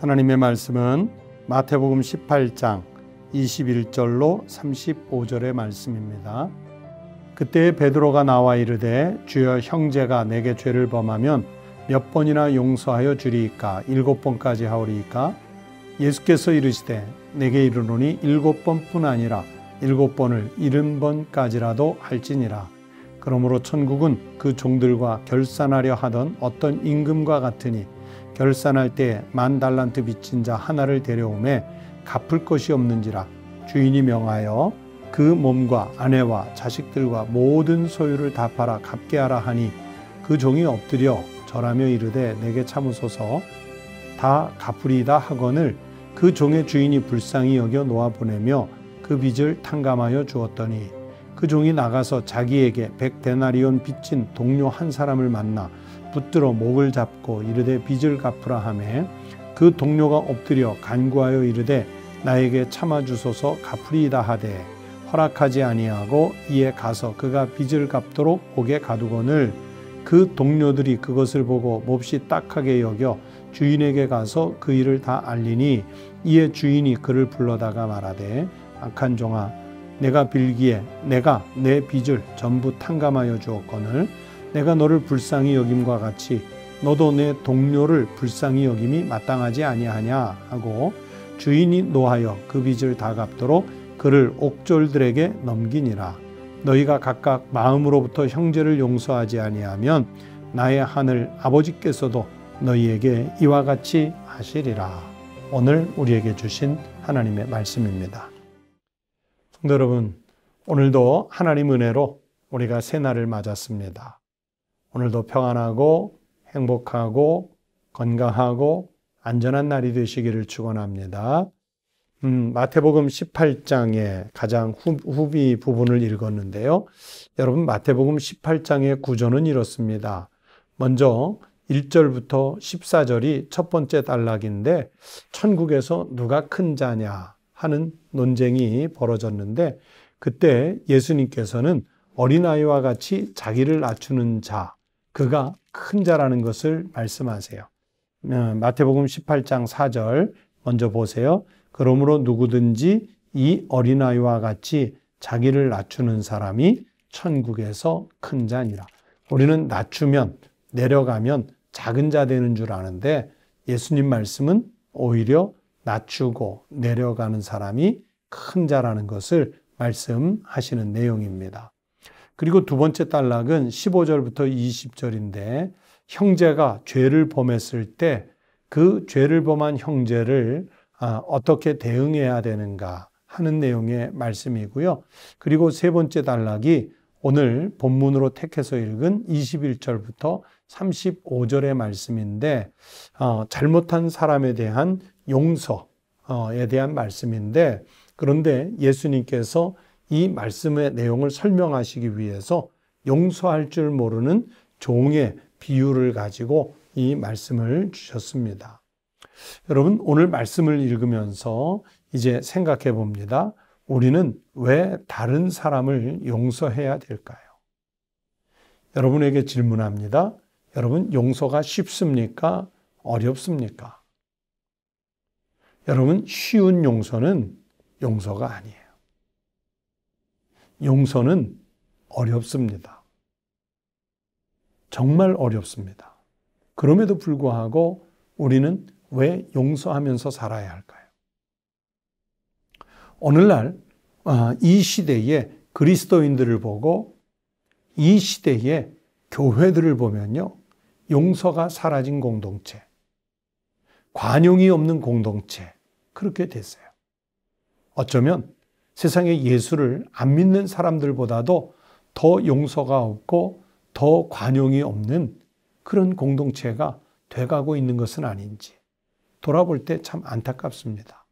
하나님의 말씀은 마태복음 18장 21절로 35절의 말씀입니다. 그때 베드로가 나와 이르되 주여 형제가 내게 죄를 범하면 몇 번이나 용서하여 주리이까 7번까지 하오리이까 예수께서 이르시되 내게 이르노니 7번뿐 아니라 7번을 70번까지라도 할지니라. 그러므로 천국은 그 종들과 결산하려 하던 어떤 임금과 같으니 결산할 때 10,000달란트 빚진 자 하나를 데려오매 갚을 것이 없는지라. 주인이 명하여 그 몸과 아내와 자식들과 모든 소유를 다 팔아 갚게 하라 하니 그 종이 엎드려 절하며 이르되 내게 참으소서 다 갚으리이다 하거늘 그 종의 주인이 불쌍히 여겨 놓아 보내며 그 빚을 탕감하여 주었더니 그 종이 나가서 자기에게 100데나리온 빚진 동료 한 사람을 만나 붙들어 목을 잡고 이르되 빚을 갚으라 하매 그 동료가 엎드려 간구하여 이르되 나에게 참아주소서 갚으리이다 하되 허락하지 아니하고 이에 가서 그가 빚을 갚도록 옥에 가두거늘 그 동료들이 그것을 보고 몹시 딱하게 여겨 주인에게 가서 그 일을 다 알리니 이에 주인이 그를 불러다가 말하되 악한 종아 내가 빌기에 내가 내 빚을 전부 탕감하여 주었거늘 내가 너를 불쌍히 여김과 같이 너도 내 동료를 불쌍히 여김이 마땅하지 아니하냐 하고 주인이 노하여 그 빚을 다 갚도록 그를 옥졸들에게 넘기니라. 너희가 각각 마음으로부터 형제를 용서하지 아니하면 나의 하늘 아버지께서도 너희에게 이와 같이 하시리라. 오늘 우리에게 주신 하나님의 말씀입니다. 성도 여러분, 오늘도 하나님 은혜로 우리가 새날을 맞았습니다. 오늘도 평안하고 행복하고 건강하고 안전한 날이 되시기를 축원합니다. 마태복음 18장의 가장 후비 부분을 읽었는데요. 여러분, 마태복음 18장의 구조는 이렇습니다. 먼저 1절부터 14절이 첫 번째 단락인데 천국에서 누가 큰 자냐 하는 논쟁이 벌어졌는데 그때 예수님께서는 어린아이와 같이 자기를 낮추는 자, 그가 큰 자라는 것을 말씀하세요. 마태복음 18장 4절 먼저 보세요. 그러므로 누구든지 이 어린아이와 같이 자기를 낮추는 사람이 천국에서 큰 자니라. 우리는 낮추면 내려가면 작은 자 되는 줄 아는데 예수님 말씀은 오히려 낮추고 내려가는 사람이 큰 자라는 것을 말씀하시는 내용입니다. 그리고 두 번째 단락은 15절부터 20절인데 형제가 죄를 범했을 때 그 죄를 범한 형제를 어떻게 대응해야 되는가 하는 내용의 말씀이고요. 그리고 세 번째 단락이 오늘 본문으로 택해서 읽은 21절부터 35절의 말씀인데 잘못한 사람에 대한 용서에 대한 말씀인데 그런데 예수님께서 이 말씀의 내용을 설명하시기 위해서 용서할 줄 모르는 종의 비유를 가지고 이 말씀을 주셨습니다. 여러분, 오늘 말씀을 읽으면서 이제 생각해 봅니다. 우리는 왜 다른 사람을 용서해야 될까요? 여러분에게 질문합니다. 여러분, 용서가 쉽습니까? 어렵습니까? 여러분, 쉬운 용서는 용서가 아니에요. 용서는 어렵습니다. 정말 어렵습니다. 그럼에도 불구하고 우리는 왜 용서하면서 살아야 할까요? 오늘날 이 시대의 그리스도인들을 보고 이 시대의 교회들을 보면요. 용서가 사라진 공동체, 관용이 없는 공동체, 그렇게 됐어요. 어쩌면 세상에 예수를 안 믿는 사람들보다도 더 용서가 없고 더 관용이 없는 그런 공동체가 돼가고 있는 것은 아닌지 돌아볼 때 참 안타깝습니다.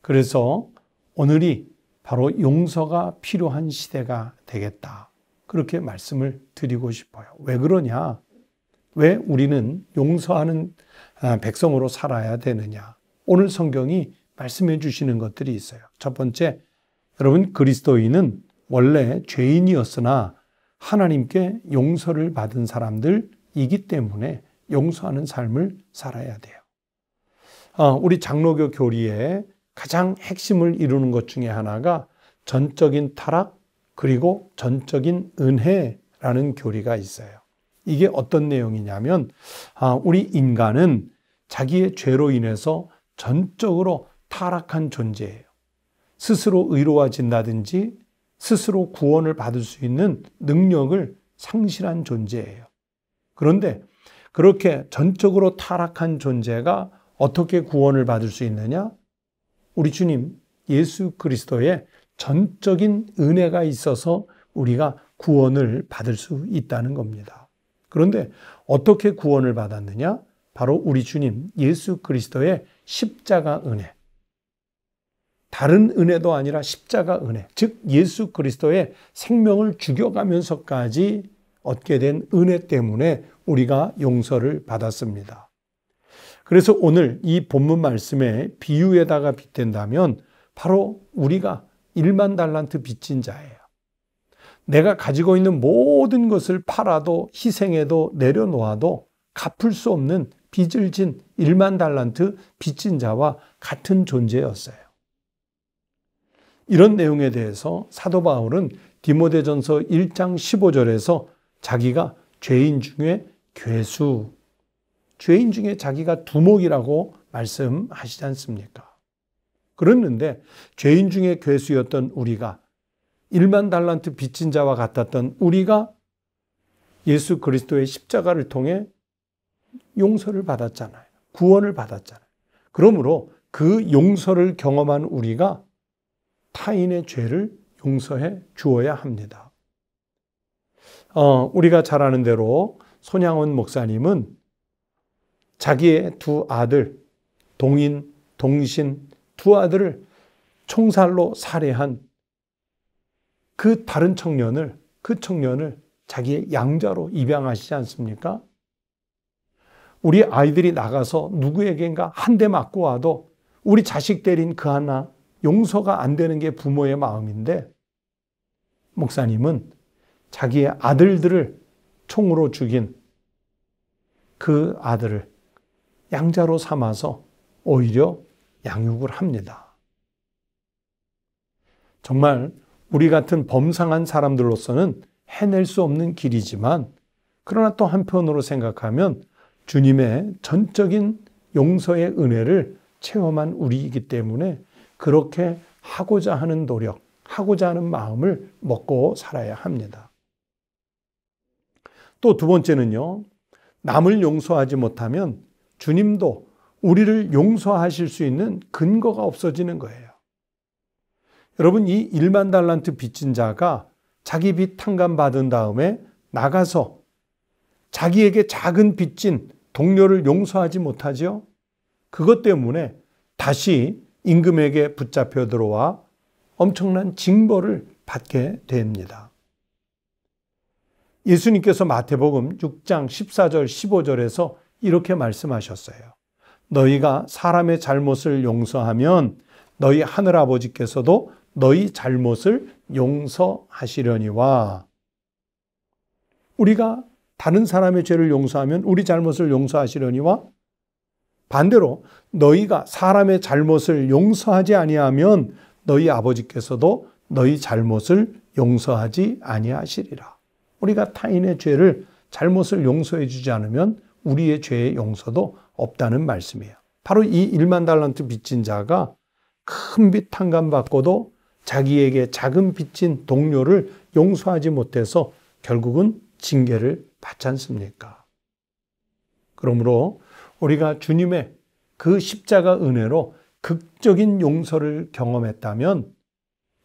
그래서 오늘이 바로 용서가 필요한 시대가 되겠다. 그렇게 말씀을 드리고 싶어요. 왜 그러냐? 왜 우리는 용서하는 백성으로 살아야 되느냐? 오늘 성경이 말씀해 주시는 것들이 있어요. 첫 번째, 여러분, 그리스도인은 원래 죄인이었으나 하나님께 용서를 받은 사람들이기 때문에 용서하는 삶을 살아야 돼요. 우리 장로교 교리의 가장 핵심을 이루는 것 중에 하나가 전적인 타락 그리고 전적인 은혜라는 교리가 있어요. 이게 어떤 내용이냐면 우리 인간은 자기의 죄로 인해서 전적으로 타락한 존재예요. 스스로 의로워진다든지 스스로 구원을 받을 수 있는 능력을 상실한 존재예요. 그런데 그렇게 전적으로 타락한 존재가 어떻게 구원을 받을 수 있느냐? 우리 주님 예수 그리스도의 전적인 은혜가 있어서 우리가 구원을 받을 수 있다는 겁니다. 그런데 어떻게 구원을 받았느냐? 바로 우리 주님 예수 그리스도의 십자가 은혜. 다른 은혜도 아니라 십자가 은혜, 즉 예수 그리스도의 생명을 죽여가면서까지 얻게 된 은혜 때문에 우리가 용서를 받았습니다. 그래서 오늘 이 본문 말씀의 비유에다가 빗댄다면 바로 우리가 1만 달란트 빚진 자예요. 내가 가지고 있는 모든 것을 팔아도 희생해도 내려놓아도 갚을 수 없는 빚을 진 1만 달란트 빚진 자와 같은 존재였어요. 이런 내용에 대해서 사도 바울은 디모데전서 1장 15절에서 자기가 죄인 중에 괴수, 죄인 중에 자기가 두목이라고 말씀하시지 않습니까? 그랬는데 죄인 중에 괴수였던 우리가 1만 달란트 빚진 자와 같았던 우리가 예수 그리스도의 십자가를 통해 용서를 받았잖아요. 구원을 받았잖아요. 그러므로 그 용서를 경험한 우리가 타인의 죄를 용서해 주어야 합니다. 우리가 잘 아는 대로 손양원 목사님은 자기의 두 아들, 동인, 동신 두 아들을 총살로 살해한 그 다른 청년을, 그 청년을 자기의 양자로 입양하시지 않습니까? 우리 아이들이 나가서 누구에겐가 한 대 맞고 와도 우리 자식 때린 그 하나 용서가 안 되는 게 부모의 마음인데 목사님은 자기의 아들들을 총으로 죽인 그 아들을 양자로 삼아서 오히려 양육을 합니다. 정말 우리 같은 범상한 사람들로서는 해낼 수 없는 길이지만 그러나 또 한편으로 생각하면 주님의 전적인 용서의 은혜를 체험한 우리이기 때문에 그렇게 하고자 하는 노력, 하고자 하는 마음을 먹고 살아야 합니다. 또 두 번째는요, 남을 용서하지 못하면 주님도 우리를 용서하실 수 있는 근거가 없어지는 거예요. 여러분, 이 1만 달란트 빚진 자가 자기 빚 탕감받은 다음에 나가서 자기에게 작은 빚진 동료를 용서하지 못하죠. 그것 때문에 다시 임금에게 붙잡혀 들어와 엄청난 징벌을 받게 됩니다. 예수님께서 마태복음 6장 14절 15절에서 이렇게 말씀하셨어요. 너희가 사람의 잘못을 용서하면 너희 하늘아버지께서도 너희 잘못을 용서하시려니와. 우리가 다른 사람의 죄를 용서하면 우리 잘못을 용서하시려니와, 반대로 너희가 사람의 잘못을 용서하지 아니하면 너희 아버지께서도 너희 잘못을 용서하지 아니하시리라. 우리가 타인의 죄를, 잘못을 용서해 주지 않으면 우리의 죄의 용서도 없다는 말씀이에요. 바로 이 1만 달란트 빚진 자가 큰 빚 탕감받고도 자기에게 작은 빚진 동료를 용서하지 못해서 결국은 징계를 받지 않습니까? 그러므로 우리가 주님의 그 십자가 은혜로 극적인 용서를 경험했다면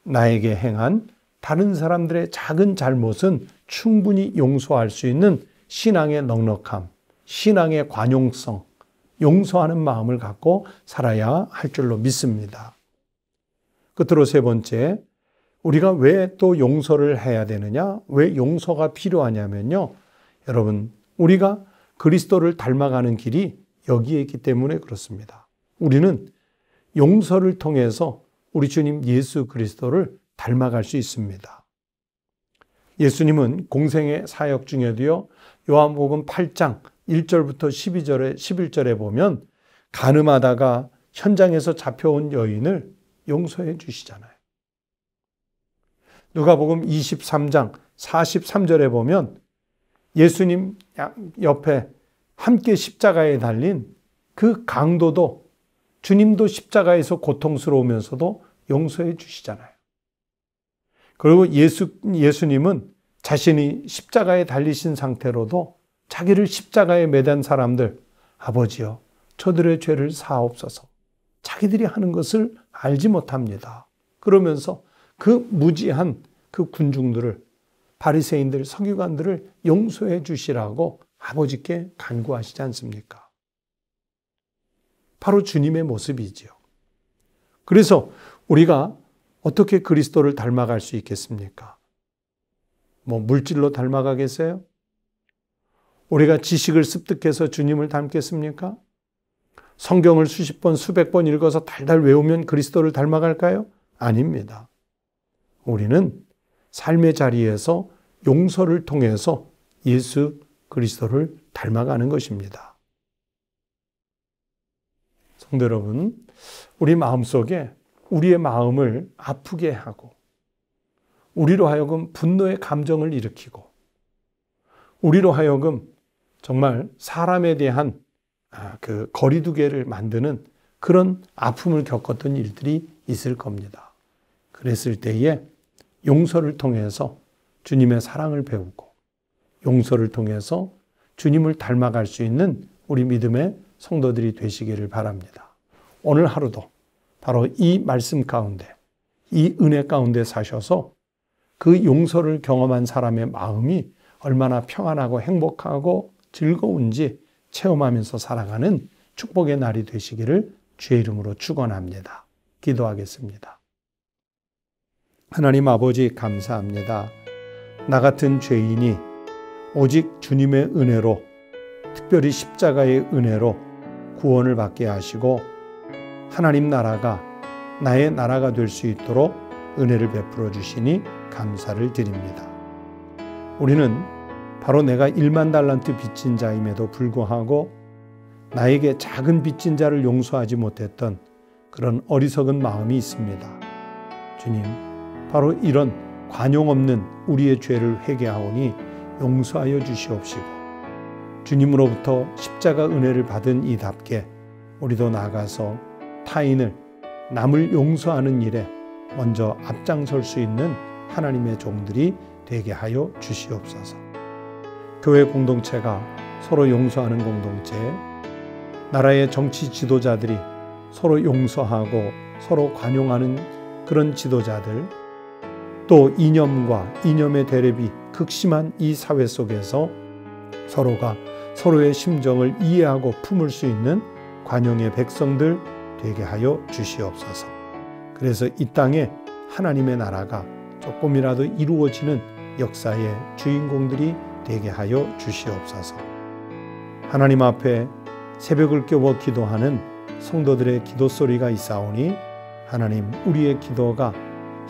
나에게 행한 다른 사람들의 작은 잘못은 충분히 용서할 수 있는 신앙의 넉넉함, 신앙의 관용성, 용서하는 마음을 갖고 살아야 할 줄로 믿습니다. 끝으로 세 번째, 우리가 왜 또 용서를 해야 되느냐? 왜 용서가 필요하냐면요. 여러분, 우리가 그리스도를 닮아가는 길이 여기에 있기 때문에 그렇습니다. 우리는 용서를 통해서 우리 주님 예수 그리스도를 닮아갈 수 있습니다. 예수님은 공생의 사역 중에도요, 요한복음 8장 1절부터 11절에 보면 간음하다가 현장에서 잡혀온 여인을 용서해 주시잖아요. 누가복음 23장 43절에 보면 예수님 옆에 함께 십자가에 달린 그 강도도 주님도 십자가에서 고통스러우면서도 용서해 주시잖아요. 그리고 예수님은 자신이 십자가에 달리신 상태로도 자기를 십자가에 매단 사람들, 아버지여 저들의 죄를 사하옵소서. 자기들이 하는 것을 알지 못합니다. 그러면서 그 무지한 그 군중들을, 바리새인들, 서기관들을 용서해 주시라고 아버지께 간구하시지 않습니까? 바로 주님의 모습이지요. 그래서 우리가 어떻게 그리스도를 닮아갈 수 있겠습니까? 물질로 닮아가겠어요? 우리가 지식을 습득해서 주님을 닮겠습니까? 성경을 수십 번, 수백 번 읽어서 달달 외우면 그리스도를 닮아갈까요? 아닙니다. 우리는 삶의 자리에서 용서를 통해서 예수 그리스도를 닮아가는 것입니다. 성도 여러분, 우리 마음속에 우리의 마음을 아프게 하고 우리로 하여금 분노의 감정을 일으키고 우리로 하여금 정말 사람에 대한 그 거리두기를 만드는 그런 아픔을 겪었던 일들이 있을 겁니다. 그랬을 때에 용서를 통해서 주님의 사랑을 배우고 용서를 통해서 주님을 닮아갈 수 있는 우리 믿음의 성도들이 되시기를 바랍니다. 오늘 하루도 바로 이 말씀 가운데, 이 은혜 가운데 사셔서 그 용서를 경험한 사람의 마음이 얼마나 평안하고 행복하고 즐거운지 체험하면서 살아가는 축복의 날이 되시기를 주의 이름으로 축원합니다. 기도하겠습니다. 하나님 아버지 감사합니다. 나 같은 죄인이 오직 주님의 은혜로, 특별히 십자가의 은혜로 구원을 받게 하시고 하나님 나라가 나의 나라가 될 수 있도록 은혜를 베풀어 주시니 감사를 드립니다. 우리는 바로 내가 1만 달란트 빚진 자임에도 불구하고 나에게 작은 빚진 자를 용서하지 못했던 그런 어리석은 마음이 있습니다. 주님, 바로 이런 관용 없는 우리의 죄를 회개하오니 용서하여 주시옵시고 주님으로부터 십자가 은혜를 받은 이답게 우리도 나아가서 타인을, 남을 용서하는 일에 먼저 앞장설 수 있는 하나님의 종들이 되게 하여 주시옵소서. 교회 공동체가 서로 용서하는 공동체, 나라의 정치 지도자들이 서로 용서하고 서로 관용하는 그런 지도자들, 또 이념과 이념의 대립이 극심한 이 사회 속에서 서로가 서로의 심정을 이해하고 품을 수 있는 관용의 백성들 되게 하여 주시옵소서. 그래서 이 땅에 하나님의 나라가 조금이라도 이루어지는 역사의 주인공들이 되게 하여 주시옵소서. 하나님 앞에 새벽을 깨워 기도하는 성도들의 기도 소리가 있사오니 하나님, 우리의 기도가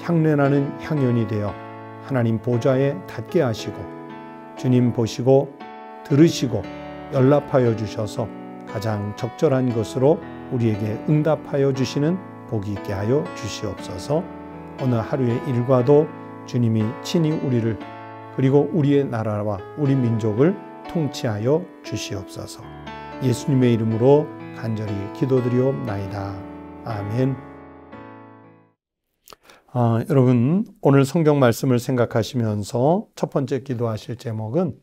향내나는 향연이 되어 하나님 보좌에 닿게 하시고 주님 보시고 들으시고 연락하여 주셔서 가장 적절한 것으로 우리에게 응답하여 주시는 복이 있게 하여 주시옵소서. 오늘 하루의 일과도 주님이 친히 우리를, 그리고 우리의 나라와 우리 민족을 통치하여 주시옵소서. 예수님의 이름으로 간절히 기도드리옵나이다. 아멘. 여러분, 오늘 성경 말씀을 생각하시면서 첫 번째 기도하실 제목은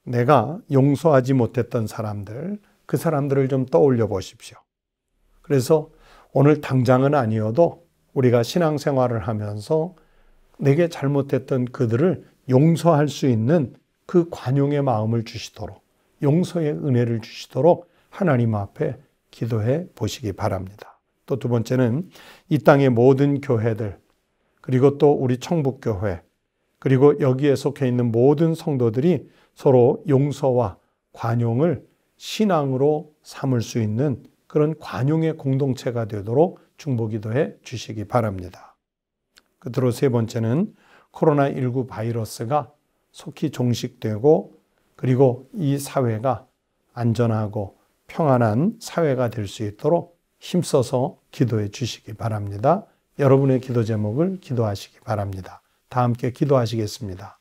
내가 용서하지 못했던 사람들, 그 사람들을 좀 떠올려 보십시오. 그래서 오늘 당장은 아니어도 우리가 신앙생활을 하면서 내게 잘못했던 그들을 용서할 수 있는 그 관용의 마음을 주시도록, 용서의 은혜를 주시도록 하나님 앞에 기도해 보시기 바랍니다. 또 두 번째는 이 땅의 모든 교회들, 그리고 또 우리 청북교회, 그리고 여기에 속해 있는 모든 성도들이 서로 용서와 관용을 신앙으로 삼을 수 있는 그런 관용의 공동체가 되도록 중보기도해 주시기 바랍니다. 끝으로 세 번째는 코로나19 바이러스가 속히 종식되고 그리고 이 사회가 안전하고 평안한 사회가 될 수 있도록 힘써서 기도해 주시기 바랍니다. 여러분의 기도 제목을 기도하시기 바랍니다. 다 함께 기도하시겠습니다.